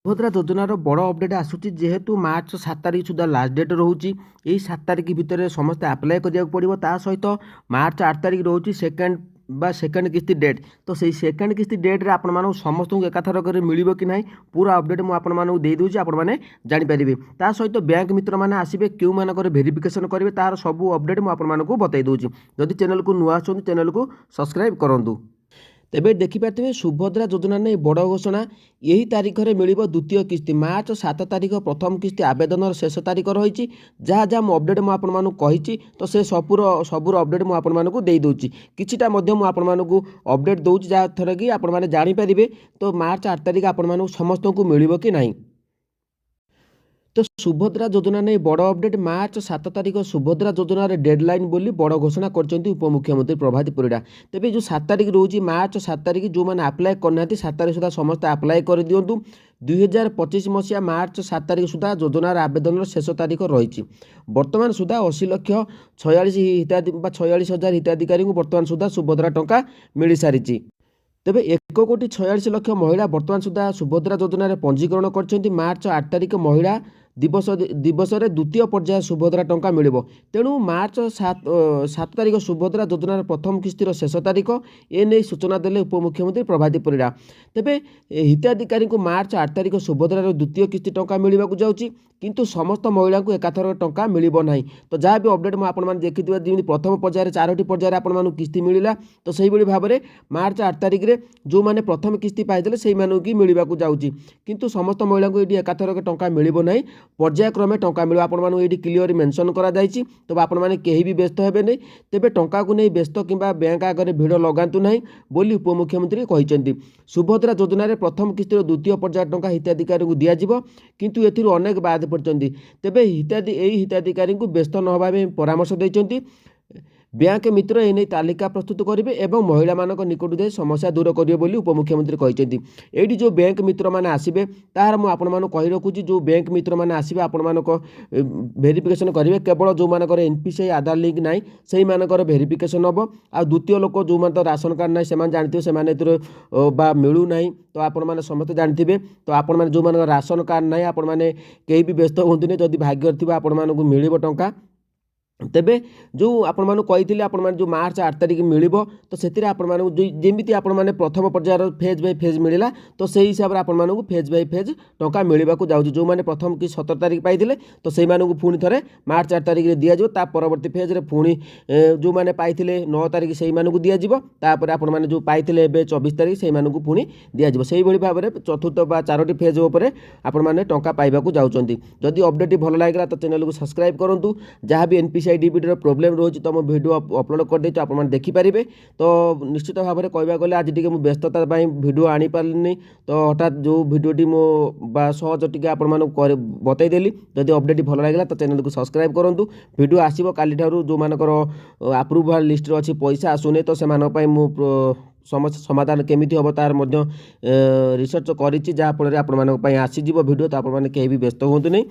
ସୁଭଦ୍ରା ଯୋଜନାର ବଡ଼ ଅପଡେଟ୍ ଆସୁଛି। ଯେହେତୁ ମାର୍ଚ୍ଚ 7 ତାରିଖ ସୁଦ୍ଧା ଲାଷ୍ଟ ଡେଟ୍ ରହୁଛି, ଏହି 7 ତାରିଖ ଭିତରେ ସମସ୍ତେ ଆପ୍ଲାଏ କରିବାକୁ ପଡ଼ିବ। ତା ସହିତ ମାର୍ଚ୍ଚ 8 ତାରିଖ ରହୁଛି ସେକେଣ୍ଡ କିସ୍ତି ଡେଟ୍। ତ ସେଇ ସେକେଣ୍ଡ କିସ୍ତି ଡେଟ୍ରେ ଆପଣମାନଙ୍କୁ ସମସ୍ତଙ୍କୁ ଏକାଥରକରେ ମିଳିବ କି ନାହିଁ ପୁରା ଅପଡେଟ୍ ମୁଁ ଆପଣମାନଙ୍କୁ ଦେଇଦେଉଛି, ଆପଣମାନେ ଜାଣିପାରିବେ। ତା ସହିତ ବ୍ୟାଙ୍କ ମିତ୍ରମାନେ ଆସିବେ କେଉଁମାନଙ୍କର ଭେରିଫିକେସନ୍ କରିବେ ତାହାର ସବୁ ଅପଡେଟ୍ ମୁଁ ଆପଣମାନଙ୍କୁ ବତାଇ ଦେଉଛି। ଯଦି ଚ୍ୟାନେଲକୁ ନୂଆ ଆସୁଛନ୍ତି ଚ୍ୟାନେଲକୁ ସବସ୍କ୍ରାଇବ୍ କରନ୍ତୁ। ତେବେ ଦେଖିପାରୁଥିବେ ସୁଭଦ୍ରା ଯୋଜନା ନେଇ ବଡ଼ ଘୋଷଣା। ଏହି ତାରିଖରେ ମିଳିବ ଦ୍ୱିତୀୟ କିସ୍ତି। ମାର୍ଚ୍ଚ 7 ତାରିଖ ପ୍ରଥମ କିସ୍ତି ଆବେଦନର ଶେଷ ତାରିଖ ରହିଛି। ଯାହା ଯାହା ମୁଁ ଅପଡେଟ୍ ମୁଁ ଆପଣମାନଙ୍କୁ କହିଛି, ତ ସେ ସବୁର ଅପଡେଟ୍ ମୁଁ ଆପଣମାନଙ୍କୁ ଦେଇଦେଉଛି। କିଛିଟା ମଧ୍ୟ ମୁଁ ଆପଣମାନଙ୍କୁ ଅପଡେଟ୍ ଦେଉଛି ଯାହାଥରେ କି ଆପଣମାନେ ଜାଣିପାରିବେ ତ ମାର୍ଚ୍ଚ 8 ତାରିଖ ଆପଣମାନଙ୍କୁ ସମସ୍ତଙ୍କୁ ମିଳିବ କି ନାହିଁ। ତ ସୁଭଦ୍ରା ଯୋଜନା ନେଇ ବଡ଼ ଅପଡେଟ୍। ମାର୍ଚ୍ଚ 7 ତାରିଖ ସୁଭଦ୍ରା ଯୋଜନାର ଡେଡଲାଇନ୍ ବୋଲି ବଡ଼ ଘୋଷଣା କରିଛନ୍ତି ଉପମୁଖ୍ୟମନ୍ତ୍ରୀ ପ୍ରଭାତୀ ପରିଡ଼ା। ତେବେ ଯେଉଁ 7 ତାରିଖ ରହୁଛି ମାର୍ଚ୍ଚ 7 ତାରିଖ ଯେଉଁମାନେ ଆପ୍ଲାଏ କରିନାହାନ୍ତି 7 ତାରିଖ ସୁଦ୍ଧା ସମସ୍ତେ ଆପ୍ଲାଏ କରିଦିଅନ୍ତୁ। 2025 ମସିହା ମାର୍ଚ୍ଚ 7 ତାରିଖ ସୁଦ୍ଧା ଯୋଜନାର ଆବେଦନର ଶେଷ ତାରିଖ ରହିଛି। ବର୍ତ୍ତମାନ ସୁଦ୍ଧା 80,46,000 ହିତାଧିକାରୀଙ୍କୁ ବର୍ତ୍ତମାନ ସୁଦ୍ଧା ସୁଭଦ୍ରା ଟଙ୍କା ମିଳିସାରିଛି। ତେବେ 1,46,00,000 ମହିଳା ବର୍ତ୍ତମାନ ସୁଦ୍ଧା ସୁଭଦ୍ରା ଯୋଜନାରେ ପଞ୍ଜୀକରଣ କରିଛନ୍ତି। ମାର୍ଚ୍ଚ 8 ତାରିଖ ମହିଳା ଦିବସରେ ଦ୍ୱିତୀୟ ପର୍ଯ୍ୟାୟ ସୁଭଦ୍ରା ଟଙ୍କା ମିଳିବ। ତେଣୁ ମାର୍ଚ୍ଚ 7 ତାରିଖ ସୁଭଦ୍ରା ଯୋଜନାର ପ୍ରଥମ କିସ୍ତିର ଶେଷ ତାରିଖ। ଏନେଇ ସୂଚନା ଦେଲେ ଉପମୁଖ୍ୟମନ୍ତ୍ରୀ ପ୍ରଭାତୀ ପରିଡ଼ା। ତେବେ ହିତାଧିକାରୀଙ୍କୁ ମାର୍ଚ୍ଚ 8 ତାରିଖ ସୁଭଦ୍ରାର ଦ୍ୱିତୀୟ କିସ୍ତି ଟଙ୍କା ମିଳିବାକୁ ଯାଉଛି, କିନ୍ତୁ ସମସ୍ତ ମହିଳାଙ୍କୁ ଏକାଥର ଟଙ୍କା ମିଳିବ ନାହିଁ। ତ ଯାହା ବି ଅପଡେଟ୍ ମୁଁ ଆପଣମାନେ ଦେଖିଥିବା ଯେମିତି ପ୍ରଥମ ପର୍ଯ୍ୟାୟରେ 4ଟି ପର୍ଯ୍ୟାୟରେ ଆପଣମାନଙ୍କୁ କିସ୍ତି ମିଳିଲା, ତ ସେହିଭଳି ଭାବରେ ମାର୍ଚ୍ଚ 8 ତାରିଖରେ ଯେଉଁମାନେ ପ୍ରଥମ କିସ୍ତି ପାଇଥିଲେ ସେଇମାନଙ୍କୁ ମିଳିବାକୁ ଯାଉଛି, କିନ୍ତୁ ସମସ୍ତ ମହିଳାଙ୍କୁ ଏଠି ଏକାଥରକ ଟଙ୍କା ମିଳିବ ନାହିଁ, ପର୍ଯ୍ୟାୟକ୍ରମେ ଟଙ୍କା ମିଳିବ। ଆପଣମାନଙ୍କୁ ଏଇଠି କ୍ଲିଅର ମେନସନ୍ କରାଯାଇଛି। ତେବେ ଆପଣମାନେ କେହି ବି ବ୍ୟସ୍ତ ହେବେ ନାହିଁ। ତେବେ ଟଙ୍କାକୁ ନେଇ ବ୍ୟସ୍ତ କିମ୍ବା ବ୍ୟାଙ୍କ ଆଗରେ ଭିଡ଼ ଲଗାନ୍ତୁ ନାହିଁ ବୋଲି ଉପମୁଖ୍ୟମନ୍ତ୍ରୀ କହିଛନ୍ତି। ସୁଭଦ୍ରା ଯୋଜନାରେ ପ୍ରଥମ କିସ୍ତିର ଦ୍ୱିତୀୟ ପର୍ଯ୍ୟାୟ ଟଙ୍କା ହିତାଧିକାରୀଙ୍କୁ ଦିଆଯିବ, କିନ୍ତୁ ଏଥିରୁ ଅନେକ ବାଦ ପଡ଼ିଛନ୍ତି। ତେବେ ଏହି ହିତାଧିକାରୀଙ୍କୁ ବ୍ୟସ୍ତ ନ ହେବା ପାଇଁ ପରାମର୍ଶ ଦେଇଛନ୍ତି। ବ୍ୟାଙ୍କ ମିତ୍ର ଏନେଇ ତାଲିକା ପ୍ରସ୍ତୁତ କରିବେ ଏବଂ ମହିଳାମାନଙ୍କ ନିକଟକୁ ଯାଇ ସମସ୍ୟା ଦୂର କରିବେ ବୋଲି ଉପମୁଖ୍ୟମନ୍ତ୍ରୀ କହିଛନ୍ତି। ଏଇଠି ଯେଉଁ ବ୍ୟାଙ୍କ ମିତ୍ରମାନେ ଆସିବେ ତାହାର ମୁଁ ଆପଣମାନଙ୍କୁ କହି ରଖୁଛି। ଯେଉଁ ବ୍ୟାଙ୍କ ମିତ୍ରମାନେ ଆସିବେ ଆପଣମାନଙ୍କ ଭେରିଫିକେସନ୍ କରିବେ କେବଳ ଯେଉଁମାନଙ୍କର NPCI ଆଧାର ଲିଙ୍କ୍ ନାହିଁ ସେଇମାନଙ୍କର ଭେରିଫିକେସନ୍ ହେବ। ଆଉ ଦ୍ୱିତୀୟ ଲୋକ ଯେଉଁମାନଙ୍କର ରାସନ କାର୍ଡ଼ ନାହିଁ ସେମାନେ ଜାଣିଥିବେ ସେମାନେ ଏଥିରେ ବା ମିଳୁନାହିଁ, ତ ଆପଣମାନେ ସମସ୍ତେ ଜାଣିଥିବେ। ତ ଆପଣମାନେ ଯେଉଁମାନଙ୍କର ରାସନ କାର୍ଡ଼ ନାହିଁ ଆପଣମାନେ କେହି ବି ବ୍ୟସ୍ତ ହୁଅନ୍ତୁନି, ଯଦି ଭାଗ୍ୟରେ ଥିବ ଆପଣମାନଙ୍କୁ ମିଳିବ ଟଙ୍କା। ତେବେ ଯେଉଁ ଆପଣମାନଙ୍କୁ କହିଥିଲି ଆପଣମାନେ ଯେଉଁ ମାର୍ଚ୍ଚ 8 ତାରିଖ ମିଳିବ, ତ ସେଥିରେ ଆପଣମାନଙ୍କୁ ଯେମିତି ଆପଣମାନେ ପ୍ରଥମ ପର୍ଯ୍ୟାୟର ଫେଜ୍ ବାଇ ଫେଜ୍ ମିଳିଲା, ତ ସେହି ହିସାବରେ ଆପଣମାନଙ୍କୁ ଫେଜ୍ ବାଇ ଫେଜ୍ ଟଙ୍କା ମିଳିବାକୁ ଯାଉଛି। ଯେଉଁମାନେ ପ୍ରଥମ କି 17 ତାରିଖ ପାଇଥିଲେ ତ ସେଇମାନଙ୍କୁ ପୁଣି ଥରେ ମାର୍ଚ୍ଚ 8 ତାରିଖରେ ଦିଆଯିବ। ତା ପରବର୍ତ୍ତୀ ଫେଜ୍ରେ ପୁଣି ଯେଉଁମାନେ ପାଇଥିଲେ 9 ତାରିଖ ସେଇମାନଙ୍କୁ ଦିଆଯିବ। ତାପରେ ଆପଣମାନେ ଯେଉଁ ପାଇଥିଲେ ଏବେ 24 ତାରିଖ ସେଇମାନଙ୍କୁ ପୁଣି ଦିଆଯିବ। ସେଇଭଳି ଭାବରେ ଚତୁର୍ଥ ବା 4ଟି ଫେଜ୍ ଉପରେ ଆପଣମାନେ ଟଙ୍କା ପାଇବାକୁ ଯାଉଛନ୍ତି। ଯଦି ଅପଡେଟ୍ ଭଲ ଲାଗିଲା ତ ଚ୍ୟାନେଲକୁ ସବସ୍କ୍ରାଇବ୍ କରନ୍ତୁ। ଯାହା ବି NPCI DBTର ପ୍ରୋବ୍ଲେମ୍ ରହୁଛି ତ ମୁଁ ଭିଡ଼ିଓ ଅପଲୋଡ଼ କରିଦେଇଛି, ଆପଣମାନେ ଦେଖିପାରିବେ। ତ ନିଶ୍ଚିତ ଭାବରେ କହିବାକୁ ଗଲେ ଆଜି ଟିକେ ମୁଁ ବ୍ୟସ୍ତତା ପାଇଁ ଭିଡ଼ିଓ ଆଣିପାରିଲିନି, ତ ହଠାତ୍ ଯେଉଁ ଭିଡ଼ିଓଟି ମୁଁ ବା ସହଜ ଟିକେ ଆପଣମାନଙ୍କୁ ବତାଇଦେଲି। ଯଦି ଅପଡେଟ୍ ଭଲ ଲାଗିଲା ତ ଚ୍ୟାନେଲକୁ ସବସ୍କ୍ରାଇବ୍ କରନ୍ତୁ। ଭିଡ଼ିଓ ଆସିବ କାଲିଠାରୁ। ଯେଉଁମାନଙ୍କର ଆପ୍ରୁଭାଲ୍ ଲିଷ୍ଟରେ ଅଛି ପଇସା ଆସୁନି ତ ସେମାନଙ୍କ ପାଇଁ ମୁଁ ସମସ୍ୟା ସମାଧାନ କେମିତି ହେବ ତାର ମଧ୍ୟ ରିସର୍ଚ୍ଚ କରିଛି, ଯାହାଫଳରେ ଆପଣମାନଙ୍କ ପାଇଁ ଆସିଯିବ ଭିଡ଼ିଓ। ତ ଆପଣମାନେ କେହି ବି ବ୍ୟସ୍ତ ହୁଅନ୍ତୁ ନାହିଁ।